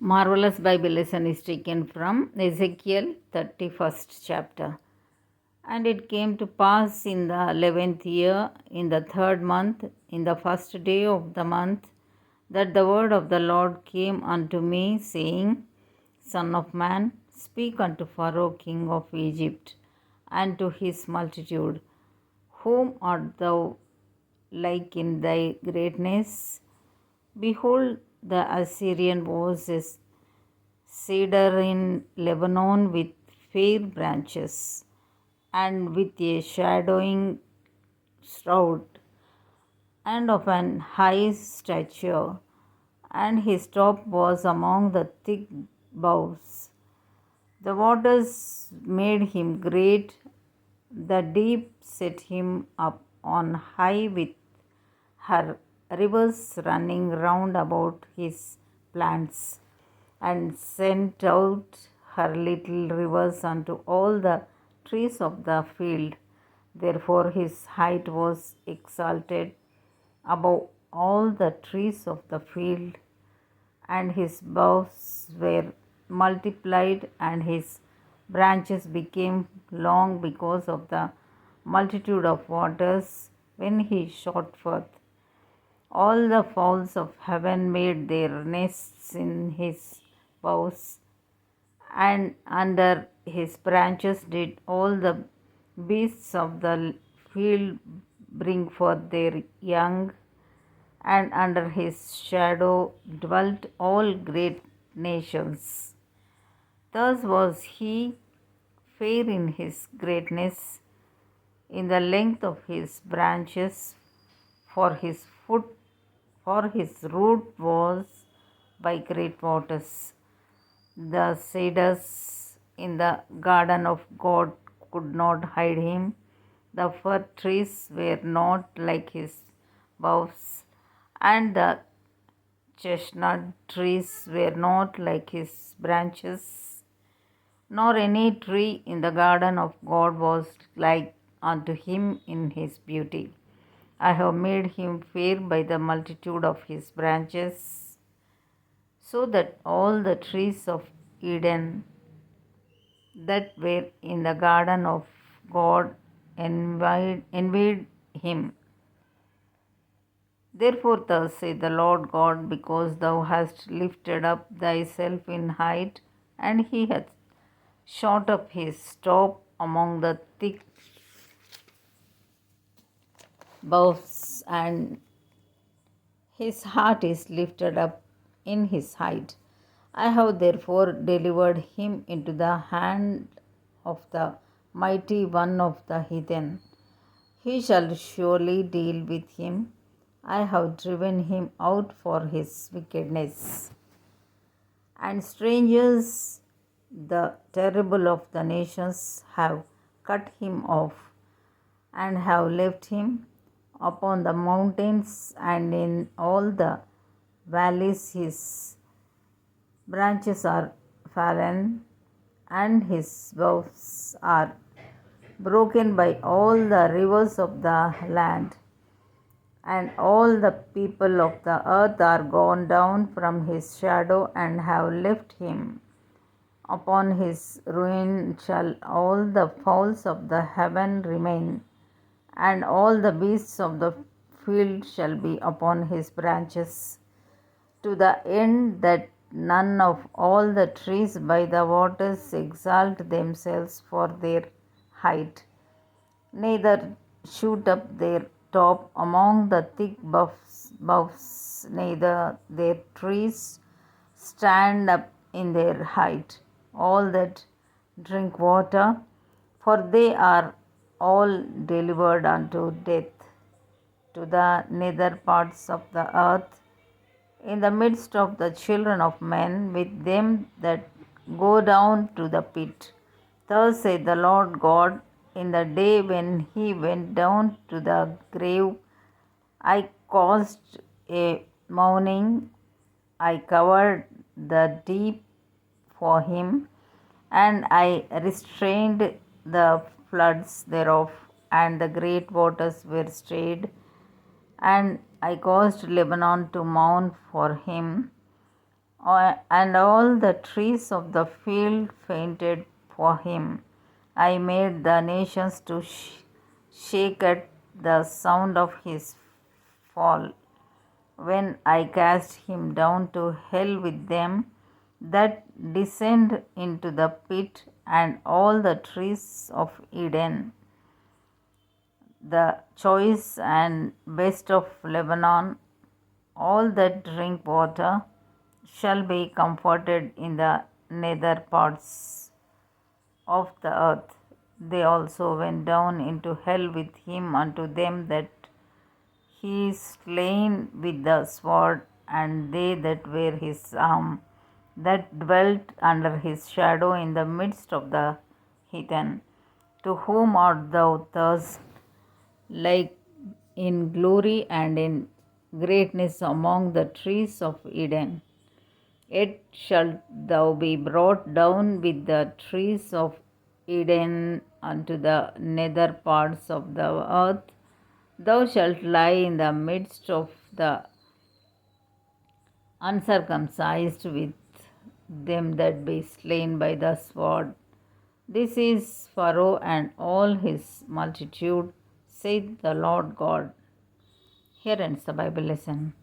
Marvelous Bible lesson is taken from Ezekiel 31st chapter. And it came to pass in the 11th year, in the 3rd month, in the first day of the month, that the word of the Lord came unto me, saying, Son of man, speak unto Pharaoh king of Egypt, and to his multitude, Whom art thou like in thy greatness? Behold, the Assyrian was a cedar in Lebanon with fair branches, and with a shadowing shroud, and of an high stature, and his top was among the thick boughs. The waters made him great, the deep set him up on high with her rivers running round about his plants, and sent out her little rivers unto all the trees of the field. Therefore his height was exalted above all the trees of the field, and his boughs were multiplied, and his branches became long because of the multitude of waters when he shot forth. All the fowls of heaven made their nests in his boughs, and under his branches did all the beasts of the field bring forth their young, and under his shadow dwelt all great nations. Thus was he fair in his greatness, in the length of his branches, for his foot, for his root was by great waters. The cedars in the garden of God could not hide him. The fir trees were not like his boughs, and the chestnut trees were not like his branches, nor any tree in the garden of God was like unto him in his beauty. I have made him fair by the multitude of his branches, so that all the trees of Eden that were in the garden of God envied him. Therefore, thus saith the Lord God, because thou hast lifted up thyself in height, and he hath shot up his top among the thick boughs, and his heart is lifted up in his height. I have therefore delivered him into the hand of the mighty one of the heathen. He shall surely deal with him. I have driven him out for his wickedness. And strangers, the terrible of the nations, have cut him off, and have left him upon the mountains and in all the valleys. His branches are fallen, and his boughs are broken by all the rivers of the land. And all the people of the earth are gone down from his shadow, and have left him. Upon his ruin shall all the fowls of the heaven remain, and all the beasts of the field shall be upon his branches, to the end that none of all the trees by the waters exalt themselves for their height, neither shoot up their top among the thick boughs, neither their trees stand up in their height, all that drink water, for they are all delivered unto death, to the nether parts of the earth, in the midst of the children of men, with them that go down to the pit. Thus saith the Lord God, in the day when he went down to the grave, I caused a mourning, I covered the deep for him, and I restrained the floods thereof, and the great waters were stayed, and I caused Lebanon to mourn for him. and all the trees of the field fainted for him. I made the nations to shake at the sound of his fall. When I cast him down to hell with them that descend into the pit, and all the trees of Eden, the choice and best of Lebanon, all that drink water, shall be comforted in the nether parts of the earth. They also went down into hell with him unto them that he is slain with the sword, and they that were his arm, that dwelt under his shadow in the midst of the heathen. To whom art thou thus like in glory and in greatness among the trees of Eden? Yet shalt thou be brought down with the trees of Eden unto the nether parts of the earth. Thou shalt lie in the midst of the uncircumcised with them that be slain by the sword. This is Pharaoh and all his multitude, saith the Lord God. Here ends the Bible lesson.